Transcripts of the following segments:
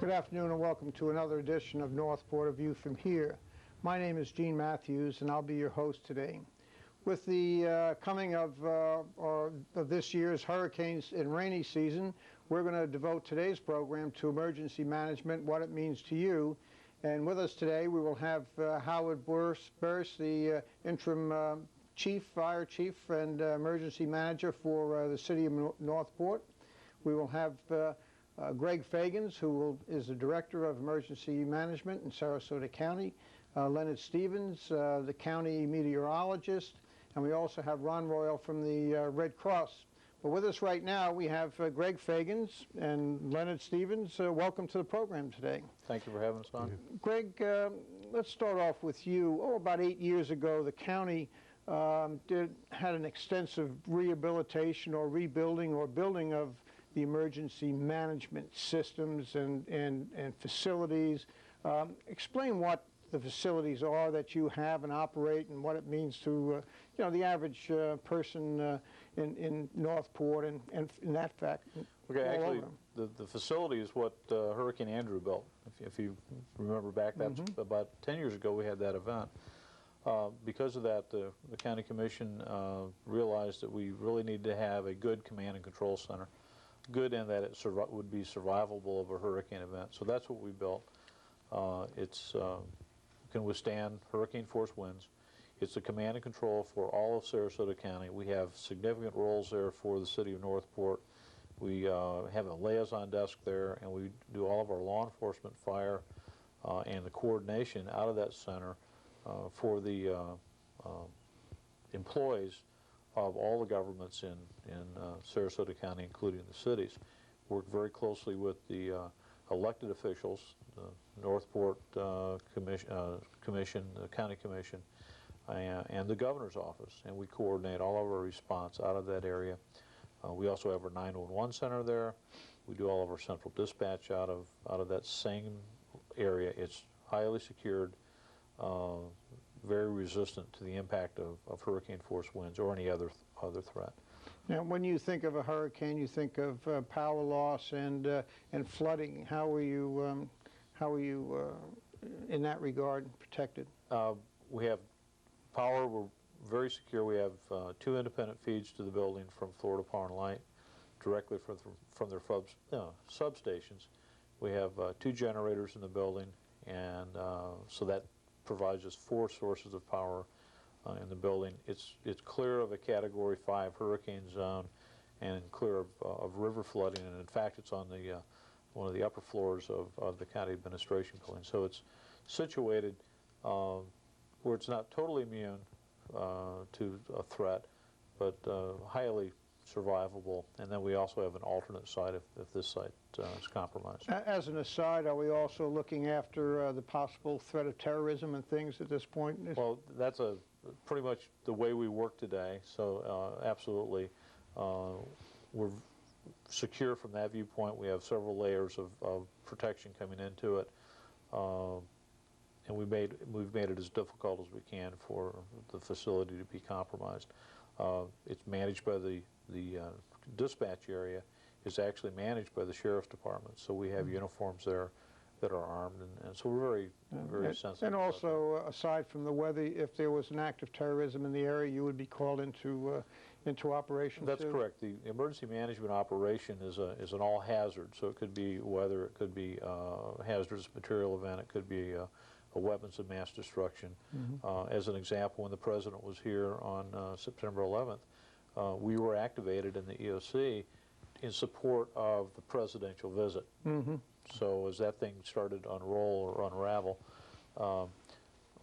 Good afternoon and welcome to another edition of Northport, A View from Here. My name is Gene Matthews and I'll be your host today. With the coming of this year's hurricanes and rainy season, we're going to devote today's program to emergency management, what it means to you. And with us today we will have Howard Bearse, the interim fire chief and emergency manager for the city of Northport. We will have Gregg who is the director of emergency management in Sarasota County, Leonard the county meteorologist, and we also have Royle from the Red Cross. But with us right now we have Gregg and Leonard welcome to the program today. Thank you for having us on. Gregg, let's start off with you. About 8 years ago, the county had an extensive rehabilitation or rebuilding or building of the emergency management systems and facilities. Explain what the facilities are that you have and operate and what it means to the average person in Northport and in that fact. Okay, actually the facility is what Hurricane Andrew built. If you remember back, that's about 10 years ago we had that event. Because of that, the county commission realized that we really need to have a good command and control center. Good in that it would be survivable of a hurricane event. So that's what we built. It's can withstand hurricane force winds. It's the command and control for all of Sarasota County. We have significant roles there for the city of Northport. We have a liaison desk there, and we do all of our law enforcement, fire, and the coordination out of that center for the employees of all the governments in Sarasota County, including the cities. Work very closely with the elected officials, the Northport Commission, the County Commission, and the Governor's Office, and we coordinate all of our response out of that area. We also have our 911 center there. We do all of our central dispatch out of that same area. It's highly secured, very resistant to the impact of hurricane force winds or any other threat. Now, when you think of a hurricane, you think of power loss and flooding. How are you in that regard protected? We have power. We're very secure. We have 2 independent feeds to the building from Florida Power and Light, directly from their substations. We have 2 generators in the building, and so that provides us 4 sources of power in the building. It's clear of a Category 5 hurricane zone and clear of river flooding, and in fact it's on the one of the upper floors of the county administration building. So it's situated where it's not totally immune to a threat, but highly survivable. And then we also have an alternate site if this site is compromised. As an aside, are we also looking after the possible threat of terrorism and things at this point? Well, that's pretty much the way we work today, so absolutely. We're secure from that viewpoint. We have several layers of protection coming into it, and we've made it as difficult as we can for the facility to be compromised. It's managed by the dispatch area is actually managed by the Sheriff's Department, so we have uniforms there that are armed, and so we're very sensitive. And also, aside from the weather, if there was an act of terrorism in the area, you would be called into operation. That's too? correct. The emergency management operation is an all hazard, so it could be weather, it could be a hazardous material event, it could be a weapons of mass destruction. As an example, when the President was here on September 11th, we were activated in the EOC in support of the presidential visit. So as that thing started to unroll or unravel,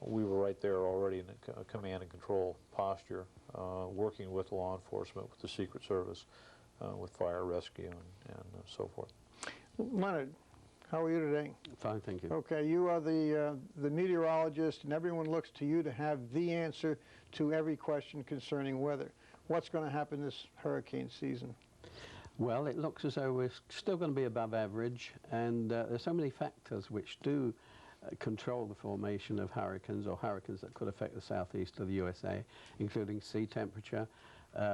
we were right there already in a command and control posture, working with law enforcement, with the Secret Service, with fire rescue and so forth. Leonard, how are you today? Fine, thank you. Okay, you are the meteorologist, and everyone looks to you to have the answer to every question concerning weather. What's going to happen this hurricane season? Well, it looks as though we're still going to be above average, and there's so many factors which do control the formation of hurricanes or hurricanes that could affect the southeast of the USA, including sea temperature,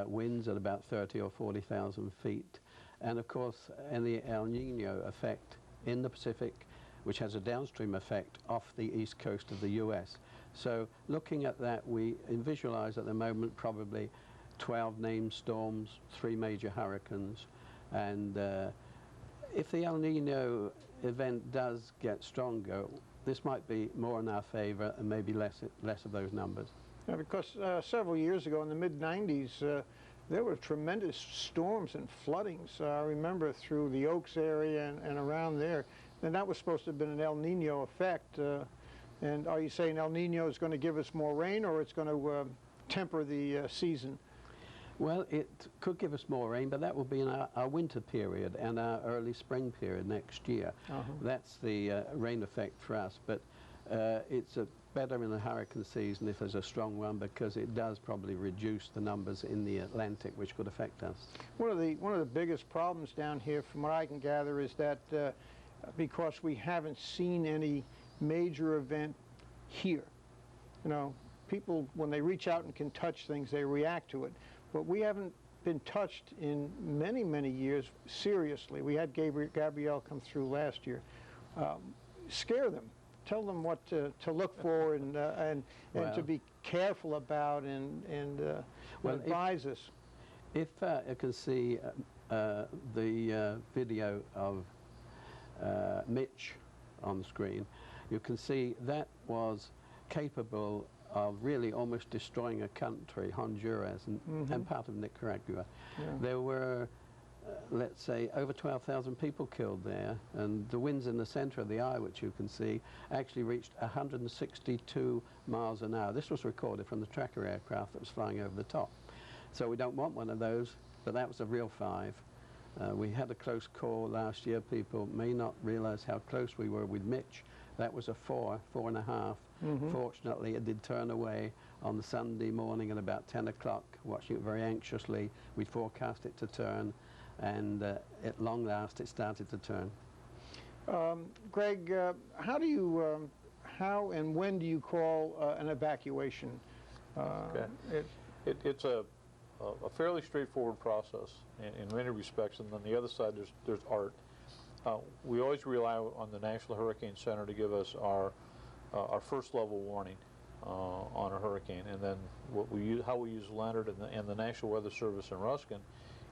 winds at about 30 or 40,000 feet, and of course any El Nino effect in the Pacific, which has a downstream effect off the east coast of the US. So looking at that, we visualize at the moment probably 12 named storms, 3 major hurricanes, and if the El Nino event does get stronger, this might be more in our favor and maybe less of those numbers. Yeah, because several years ago in the mid-90s, there were tremendous storms and floodings. I remember through the Oaks area and around there, and that was supposed to have been an El Nino effect. And are you saying El Nino is going to give us more rain, or it's going to temper the season? Well, it could give us more rain, but that will be in our winter period and our early spring period next year. That's the rain effect for us, but it's better in the hurricane season if there's a strong one, because it does probably reduce the numbers in the Atlantic, which could affect us. One of the biggest problems down here, from what I can gather, is that because we haven't seen any major event here, you know, people, when they reach out and can touch things, they react to it. But we haven't been touched in many, many years seriously. We had Gabrielle come through last year. Scare them. Tell them what to look for and to be careful about and advise us. If you can see the video of Mitch on the screen, you can see that was capable of really almost destroying a country, Honduras, and part of Nicaragua. Yeah. There were, let's say, over 12,000 people killed there, and the winds in the center of the eye, which you can see, actually reached 162 miles an hour. This was recorded from the tracker aircraft that was flying over the top. So we don't want one of those, but that was a real 5. We had a close call last year. People may not realize how close we were with Mitch. That was a 4.5. Fortunately, it did turn away on the Sunday morning at about 10 o'clock, watching it very anxiously. We forecast it to turn, and at long last, it started to turn. Gregg, how and when do you call an evacuation? Okay. It's a fairly straightforward process in many respects, and on the other side, there's art. We always rely on the National Hurricane Center to give us our first level warning on a hurricane, and then how we use Leonard and the National Weather Service in Ruskin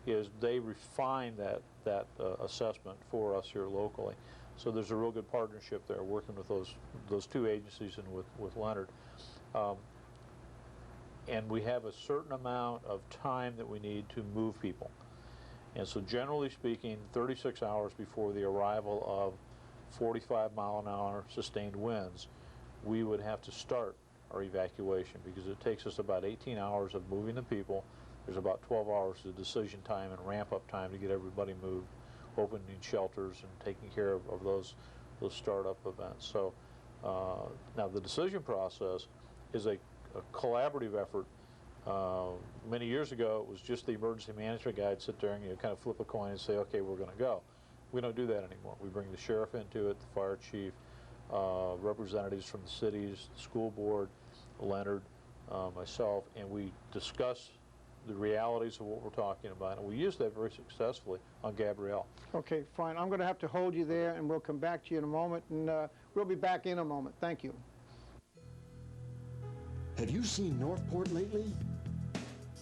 is they refine that assessment for us here locally. So there's a real good partnership there, working with those 2 agencies and with Leonard. And we have a certain amount of time that we need to move people. And so generally speaking, 36 hours before the arrival of 45-mile-an-hour sustained winds, we would have to start our evacuation, because it takes us about 18 hours of moving the people. There's about 12 hours of decision time and ramp-up time to get everybody moved, opening shelters and taking care of those startup events. So now the decision process is a collaborative effort. Many years ago, it was just the emergency management guy would sit there and kind of flip a coin and say, okay, we're going to go. We don't do that anymore. We bring the sheriff into it, the fire chief, representatives from the cities, the school board, Leonard, myself, and we discuss the realities of what we're talking about, and we use that very successfully on Gabrielle. Okay, fine. I'm going to have to hold you there, and we'll come back to you in a moment, and we'll be back in a moment. Thank you. Have you seen Northport lately?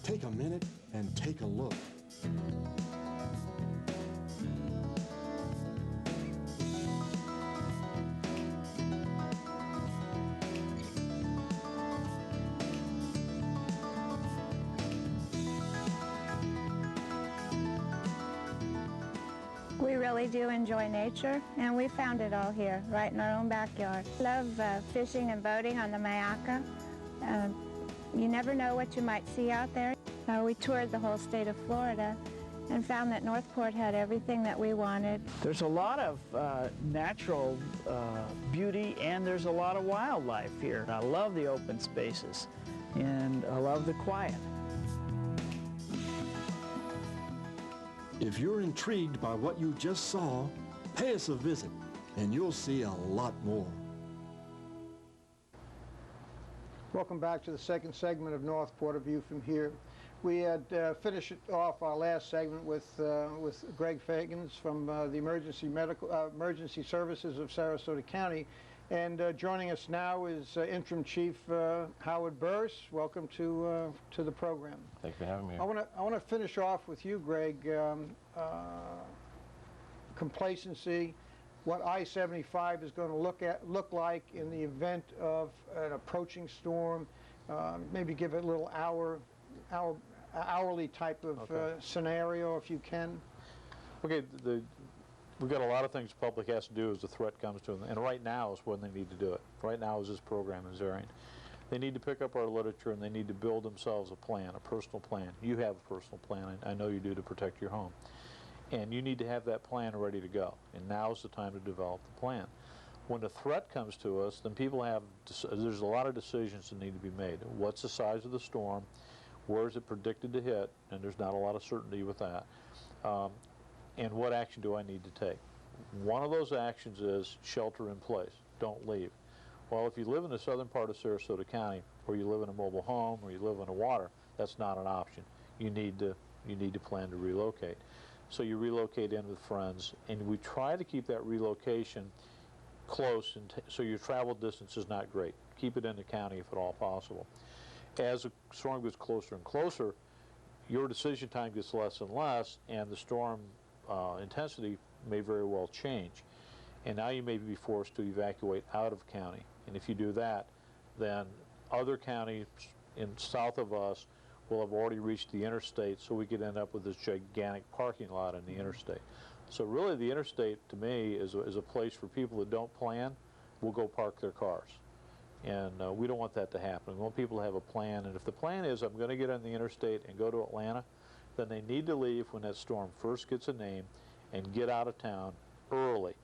Take a minute and take a look. We really do enjoy nature, and we found it all here, right in our own backyard. Love fishing and boating on the Mayaca. You never know what you might see out there. We toured the whole state of Florida and found that Northport had everything that we wanted. There's a lot of natural beauty, and there's a lot of wildlife here. I love the open spaces, and I love the quiet. If you're intrigued by what you just saw, pay us a visit, and you'll see a lot more. Welcome back to the second segment of Northport, A View from Here. We had finished off our last segment with Gregg from the Emergency Services of Sarasota County, and joining us now is Interim Chief Howard Bearse. Welcome to the program. Thanks for having me. I want to finish off with you, Gregg. Complacency, what I-75 is going to look like in the event of an approaching storm. Maybe give it a little hourly type of scenario, if you can. Okay, we've got a lot of things the public has to do as the threat comes to them, and right now is when they need to do it. Right now as this program is airing. They need to pick up our literature and they need to build themselves a plan, a personal plan. You have a personal plan, I know you do, to protect your home. And you need to have that plan ready to go. And now's the time to develop the plan. When the threat comes to us, then there's a lot of decisions that need to be made. What's the size of the storm? Where is it predicted to hit? And there's not a lot of certainty with that. And what action do I need to take? One of those actions is shelter in place. Don't leave. Well, if you live in the southern part of Sarasota County, or you live in a mobile home, or you live in the water, that's not an option. You need to plan to relocate. So you relocate in with friends, and we try to keep that relocation close, and so your travel distance is not great. Keep it in the county if at all possible. As the storm gets closer and closer, your decision time gets less and less, and the storm intensity may very well change. And now you may be forced to evacuate out of county. And if you do that, then other counties south of us will have already reached the interstate, so we could end up with this gigantic parking lot in the interstate. So really the interstate, to me, is a place for people that don't plan, will go park their cars. And we don't want that to happen. We want people to have a plan, and if the plan is I'm going to get on the interstate and go to Atlanta, then they need to leave when that storm first gets a name and get out of town early.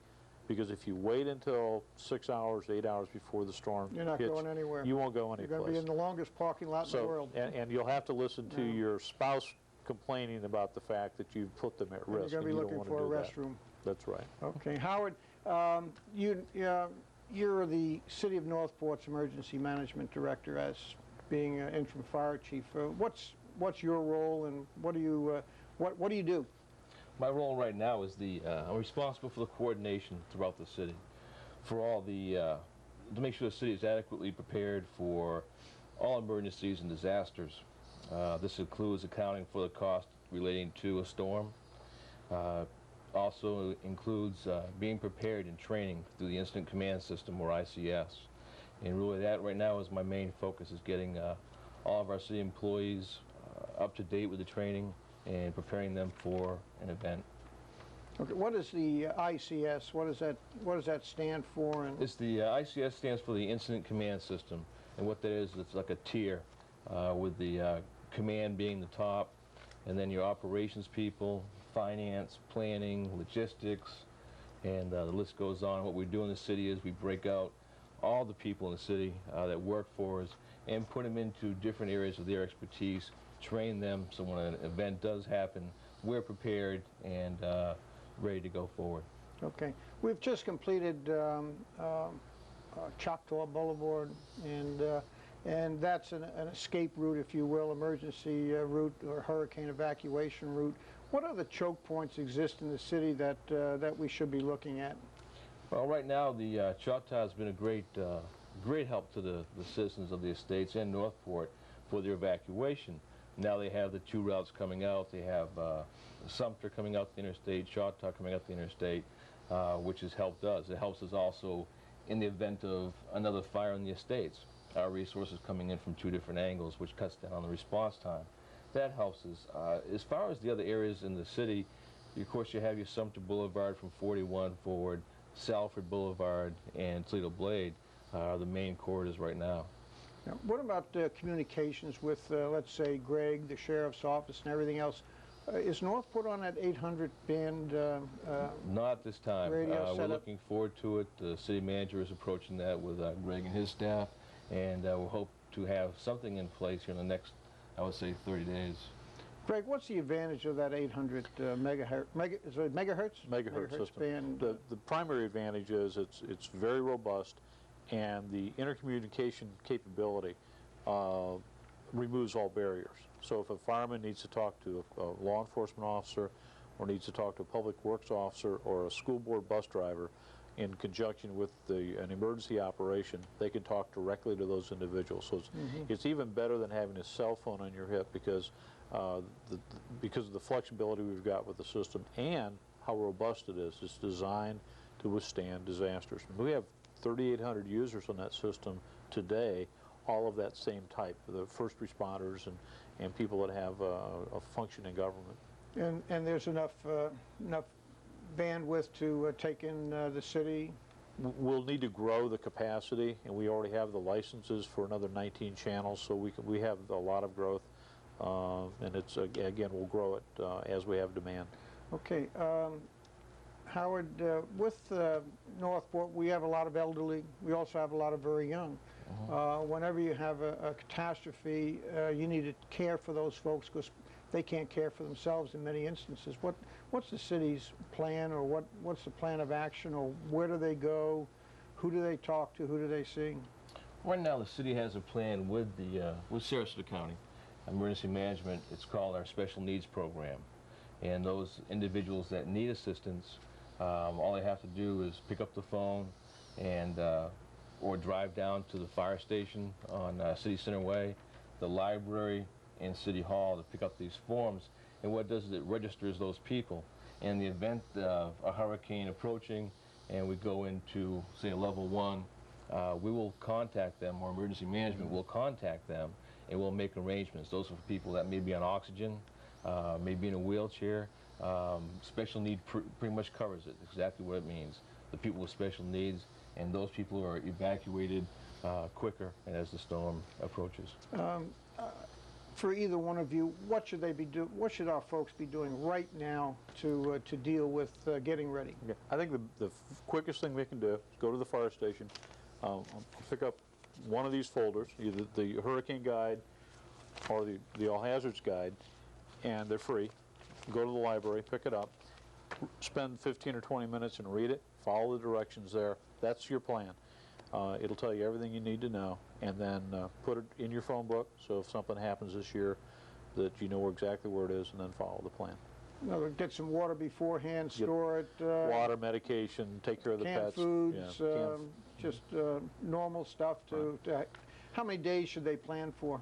Because if you wait until 6 hours, 8 hours before the storm You're not hits, going anywhere. you won't go anyplace. You're going to be in the longest parking lot in the world. And you'll have to listen to your spouse complaining about the fact that you've put them at risk. You're going to be looking for a restroom. That's right. Okay, Howard, you're the City of Northport's Emergency Management Director, as being interim fire chief. What's your role, and what do you do? My role right now is I'm responsible for the coordination throughout the city, for all to make sure the city is adequately prepared for all emergencies and disasters. This includes accounting for the cost relating to a storm. Also includes being prepared and training through the Incident Command System, or ICS. And really that right now is my main focus, is getting all of our city employees up to date with the training and preparing them for an event. Okay, what is the ICS? What does that stand for? And It's the ICS stands for the Incident Command System, and what that is, it's like a tier, with the command being the top, and then your operations people, finance, planning, logistics, and the list goes on. What we do in the city is we break out all the people in the city that work for us and put them into different areas of their expertise, train them, so when an event does happen, we're prepared and ready to go forward. Okay. We've just completed Choctaw Boulevard, and that's an escape route, if you will, emergency route or hurricane evacuation route. What other choke points exist in the city that we should be looking at? Well, right now the Choctaw has been a great help to the citizens of the estates and Northport for their evacuation. Now they have the two routes coming out. They have Sumter coming out the interstate, Choctaw coming out the interstate, which has helped us. It helps us also in the event of another fire in the estates. Our resources coming in from two different angles, which cuts down on the response time. That helps us. As far as the other areas in the city, of course you have your Sumter Boulevard from 41 forward, Salford Boulevard, and Toledo Blade are the main corridors right now. Now, what about communications with, let's say, Gregg, the sheriff's office, and everything else? Is Northport on that 800 band Not at this time. radio We're setup? looking forward to it. The city manager is approaching that with Gregg and his staff, and we'll hope to have something in place here in the next, I would say, 30 days. Gregg, what's the advantage of that 800 megahertz? Is it megahertz? Megahertz system. Band. The primary advantage is it's very robust, and the intercommunication capability removes all barriers. So if a fireman needs to talk to a law enforcement officer, or needs to talk to a public works officer or a school board bus driver in conjunction with an emergency operation, they can talk directly to those individuals. So it's even better than having a cell phone on your hip, because because of the flexibility we've got with the system and how robust it is. It's designed to withstand disasters. We have 3,800 users on that system today, all of that same type, the first responders and people that have a functioning government. And there's enough bandwidth to take in the city? We'll need to grow the capacity, and we already have the licenses for another 19 channels, so we have a lot of growth, and it's again, we'll grow it as we have demand. Okay, Howard, with Northport, we have a lot of elderly. We also have a lot of very young. Whenever you have a catastrophe, you need to care for those folks, because they can't care for themselves in many instances. What's the city's plan, or what's the plan of action, or where do they go? Who do they talk to? Who do they see? Right now, the city has a plan with Sarasota County Emergency Management. It's called our Special Needs Program. And those individuals that need assistance, all they have to do is pick up the phone and or drive down to the fire station on City Center Way, the library, and City Hall to pick up these forms. And what it does is it registers those people. In the event of a hurricane approaching and we go into, say, a level 1, we will contact them, or emergency management will contact them, and we'll make arrangements. Those are for people that may be on oxygen, may be in a wheelchair. Special need pretty much covers it, exactly what it means. The people with special needs, and those people are evacuated quicker as the storm approaches. For either one of you, what should they be doing? What should our folks be doing right now to deal with getting ready? Yeah. I think the quickest thing we can do is go to the fire station, pick up one of these folders, either the Hurricane Guide or the All Hazards Guide, and they're free. Go to the library, pick it up, spend 15 or 20 minutes and read it, follow the directions there. That's your plan. It'll tell you everything you need to know, and then put it in your phone book, so if something happens this year, that you know exactly where it is, and then follow the plan. Get some water beforehand, store it. Water, medication, take care of the canned pets. foods, Yeah, just normal stuff. How many days should they plan for?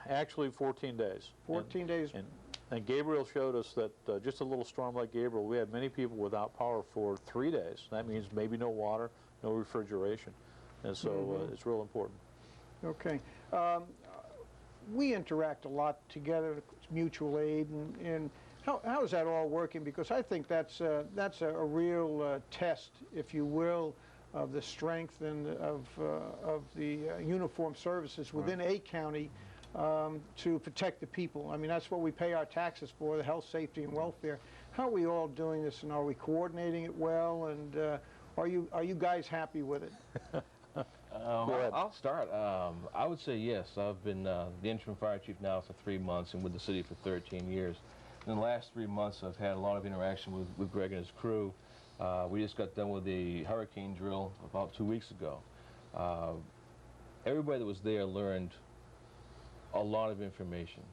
Actually, 14 days. 14 days. And Gabriel showed us that just a little storm like Gabriel, we had many people without power for 3 days. That means maybe no water, no refrigeration. And so it's real important. Okay. We interact a lot together, mutual aid, and how is that all working? Because I think that's a real test, if you will, of the strength and of the uniformed services within a county to protect the people. I mean, that's what we pay our taxes for, the health, safety, and welfare. How are we all doing this, and are we coordinating it well, and are you guys happy with it? I'll start. I would say yes. I've been the interim fire chief now for 3 months and with the city for 13 years. In the last 3 months, I've had a lot of interaction with Gregg and his crew. We just got done with the hurricane drill about 2 weeks ago. Everybody that was there learned a lot of information.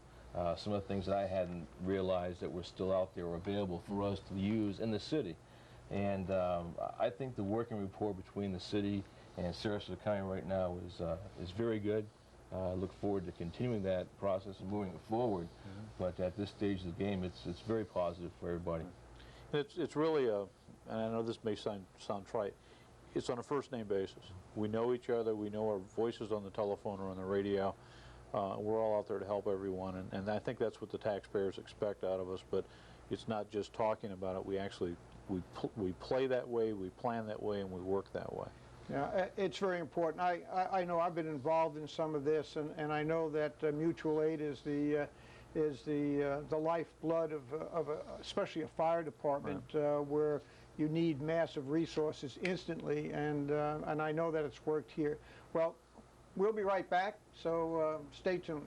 Some of the things that I hadn't realized that were still out there or available for us to use in the city. And I think the working rapport between the city and Sarasota County right now is very good. I look forward to continuing that process and moving it forward. But at this stage of the game, it's very positive for everybody. It's really and I know this may sound trite, it's on a first name basis. We know each other, we know our voices on the telephone or on the radio. We're all out there to help everyone, and I think that's what the taxpayers expect out of us. But it's not just talking about it. We actually we play that way, we plan that way, and we work that way. Yeah, it's very important. I know I've been involved in some of this, and I know that mutual aid is the lifeblood of especially a fire department, where you need massive resources instantly, and I know that it's worked here. Well, we'll be right back, so stay tuned.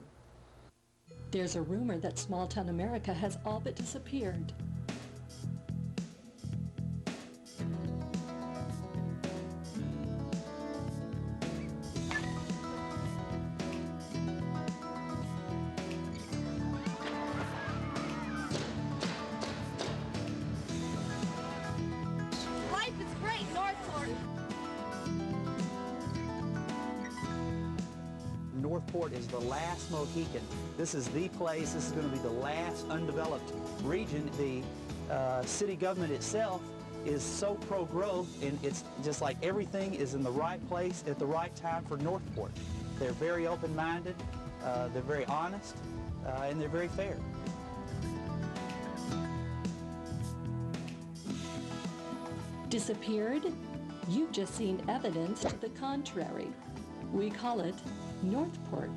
There's a rumor that small-town America has all but disappeared. Northport is the last Mohican. This is the place. This is going to be the last undeveloped region. The city government itself is so pro-growth, and it's just like everything is in the right place at the right time for Northport. They're very open-minded, they're very honest, and they're very fair. Disappeared? You've just seen evidence to the contrary. We call it Northport.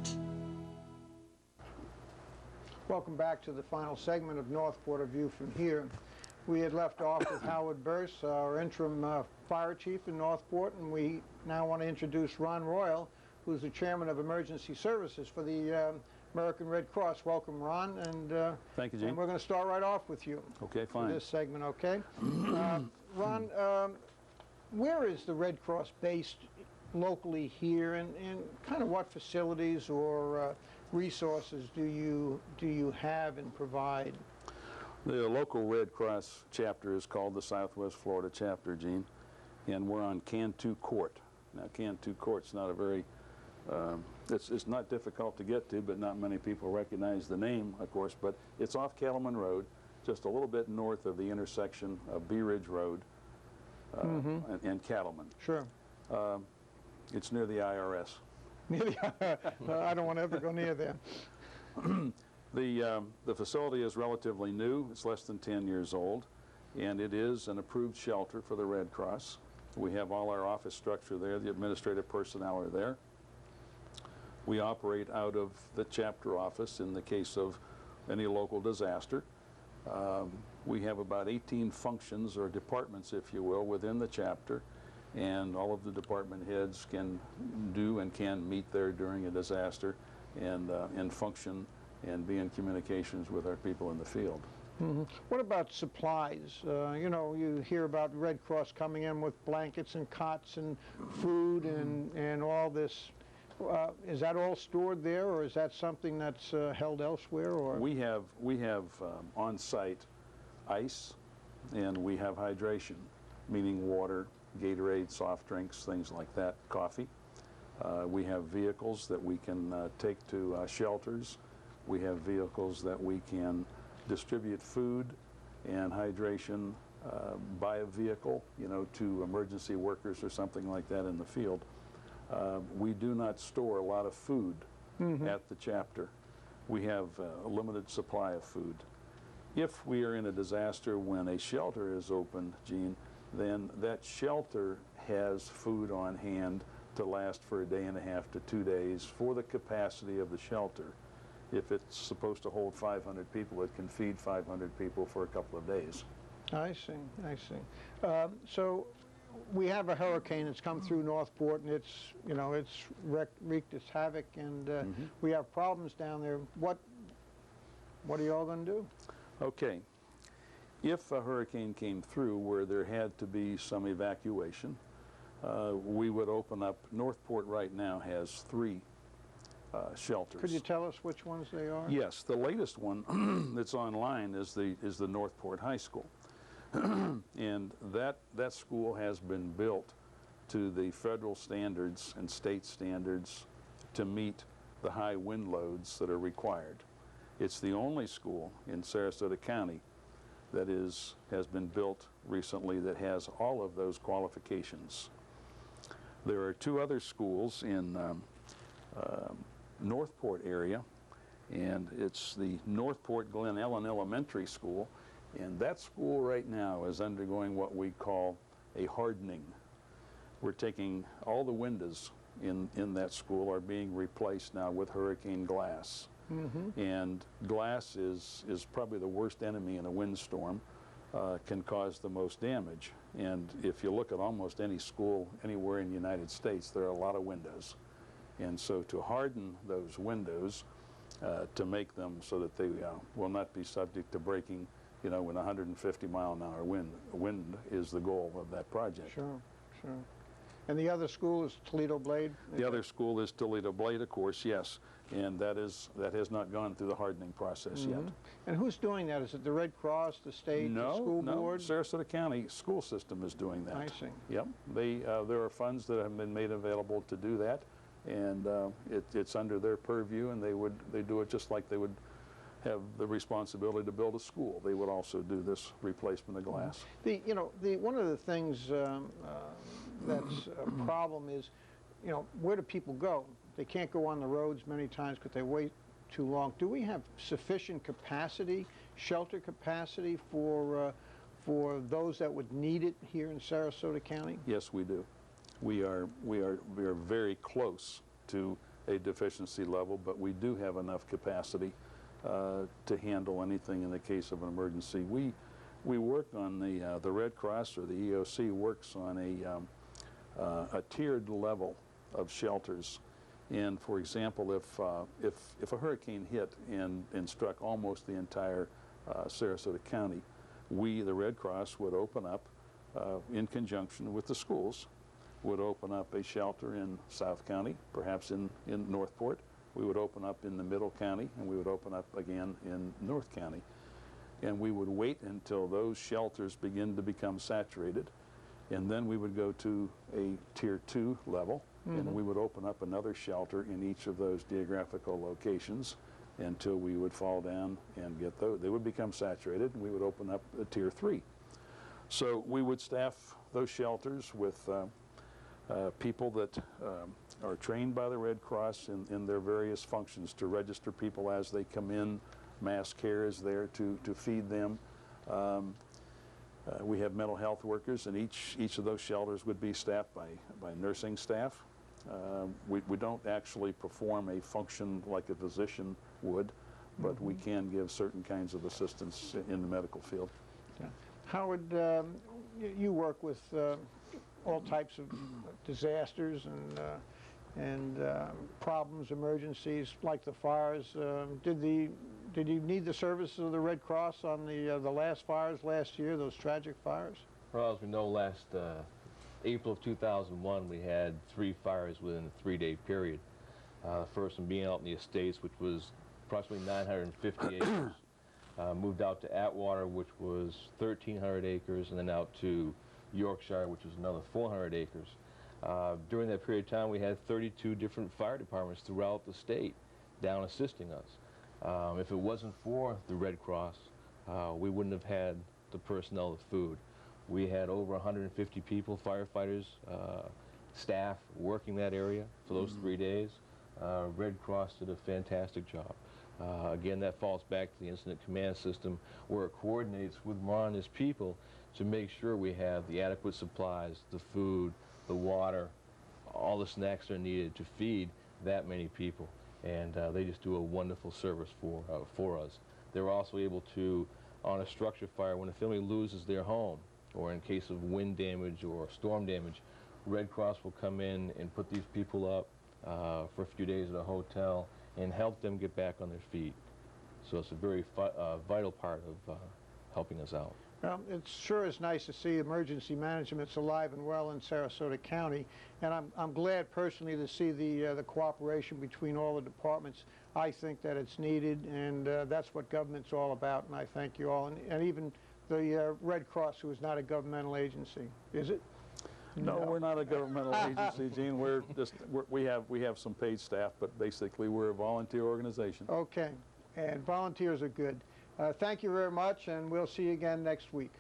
Welcome back to the final segment of Northport, A View from Here. We had left off with Howard Bearse, our interim fire chief in Northport, and we now want to introduce Ron Royle, who's the chairman of emergency services for the American Red Cross. Welcome, Ron. And thank you, Gene. And we're going to start right off with you. Okay, fine. For this segment, okay? Ron, where is the Red Cross based locally here, and kind of what facilities or resources do you have and provide? The local Red Cross chapter is called the Southwest Florida chapter, Gene, and we're on Cantu Court. Now, Cantu Court's not a very, it's not difficult to get to, but not many people recognize the name, of course, but it's off Cattleman Road, just a little bit north of the intersection of Bee Ridge Road and Cattleman. Sure. It's near the IRS. I don't want to ever go near there. The facility is relatively new. It's less than 10 years old, and it is an approved shelter for the Red Cross. We have all our office structure there. The administrative personnel are there. We operate out of the chapter office in the case of any local disaster. We have about 18 functions or departments, if you will, within the chapter, and all of the department heads can do and can meet there during a disaster and function and be in communications with our people in the field. What about supplies? You know, you hear about Red Cross coming in with blankets and cots and food and all this. Is that all stored there, or is that something that's held elsewhere? Or we have on-site ice, and we have hydration, meaning water, Gatorade, soft drinks, things like that, coffee. We have vehicles that we can take to shelters. We have vehicles that we can distribute food and hydration by a vehicle, you know, to emergency workers or something like that in the field. We do not store a lot of food at the chapter. We have a limited supply of food. If we are in a disaster when a shelter is opened, Gene, then that shelter has food on hand to last for a day and a half to 2 days for the capacity of the shelter. If it's supposed to hold 500 people, it can feed 500 people for a couple of days. I see, I see. So we have a hurricane that's come through Northport, and it's, you know, it's wreaked its havoc, and we have problems down there. What are you all going to do? Okay. If a hurricane came through where there had to be some evacuation, we would open up. Northport right now has 3 shelters. Could you tell us which ones they are? Yes, the latest one that's online is the Northport High School, and that school has been built to the federal standards and state standards to meet the high wind loads that are required. It's the only school in Sarasota County that has been built recently that has all of those qualifications. There are 2 other schools in Northport area, and it's the Northport Glen Ellen Elementary School, and that school right now is undergoing what we call a hardening. We're taking all the windows in that school are being replaced now with hurricane glass. And glass is probably the worst enemy in a windstorm, can cause the most damage. And if you look at almost any school anywhere in the United States, there are a lot of windows. And so to harden those windows, to make them so that they will not be subject to breaking, you know, with 150-mile-an-hour wind is the goal of that project. Sure, sure. And the other school is Toledo Blade? The other school is Toledo Blade, of course, yes. And that has not gone through the hardening process yet. And who's doing that? Is it the Red Cross, the state, the school board? No, Sarasota County school system is doing that. I see. Yep. There are funds that have been made available to do that. and it's under their purview, and they do it just like they would have the responsibility to build a school. They would also do this replacement of glass. One of the things that's a problem is, where do people go? They can't go on the roads many times because they wait too long. Do we have sufficient capacity, shelter capacity for those that would need it here in Sarasota County? Yes, we do. We are very close to a deficiency level, but we do have enough capacity to handle anything in the case of an emergency. We work on the Red Cross, or the EOC works on a tiered level of shelters. And for example, if a hurricane hit and struck almost the entire Sarasota County, we, the Red Cross, would open up, in conjunction with the schools, would open up a shelter in South County, perhaps in Northport. We would open up in the Middle County, and we would open up again in North County. And we would wait until those shelters begin to become saturated, and then we would go to a Tier 2 level, and we would open up another shelter in each of those geographical locations until we would fall down and get those. They would become saturated, and we would open up a Tier 3. So we would staff those shelters with people that are trained by the Red Cross in their various functions to register people as they come in. Mass care is there to feed them. We have mental health workers, and each of those shelters would be staffed by nursing staff. We don't actually perform a function like a physician would, but we can give certain kinds of assistance in the medical field. Yeah. Howard, you work with all types of disasters and problems, emergencies like the fires. Did you need the services of the Red Cross on the last fires last year, those tragic fires? Well, as we know, last April of 2001, we had 3 fires within a 3-day period. The first one being out in the estates, which was approximately 950 acres. Moved out to Atwater, which was 1,300 acres, and then out to Yorkshire, which was another 400 acres. During that period of time, we had 32 different fire departments throughout the state down assisting us. If it wasn't for the Red Cross, we wouldn't have had the personnel, the food. We had over 150 people, firefighters, staff working that area for those 3 days. Red Cross did a fantastic job. Again, that falls back to the incident command system, where it coordinates with Ron and his people to make sure we have the adequate supplies, the food, the water, all the snacks that are needed to feed that many people. And they just do a wonderful service for us. They're also able to, on a structure fire, when a family loses their home, or in case of wind damage or storm damage, Red Cross will come in and put these people up for a few days at a hotel and help them get back on their feet. So it's a very vital part of helping us out. Well, it sure is nice to see emergency management's alive and well in Sarasota County, and I'm glad personally to see the cooperation between all the departments. I think that it's needed, and that's what government's all about, and I thank you all, and even the Red Cross, who is not a governmental agency, is it? No, we're not a governmental agency, Gene. We have some paid staff, but basically we're a volunteer organization. Okay, and volunteers are good. Thank you very much, and we'll see you again next week.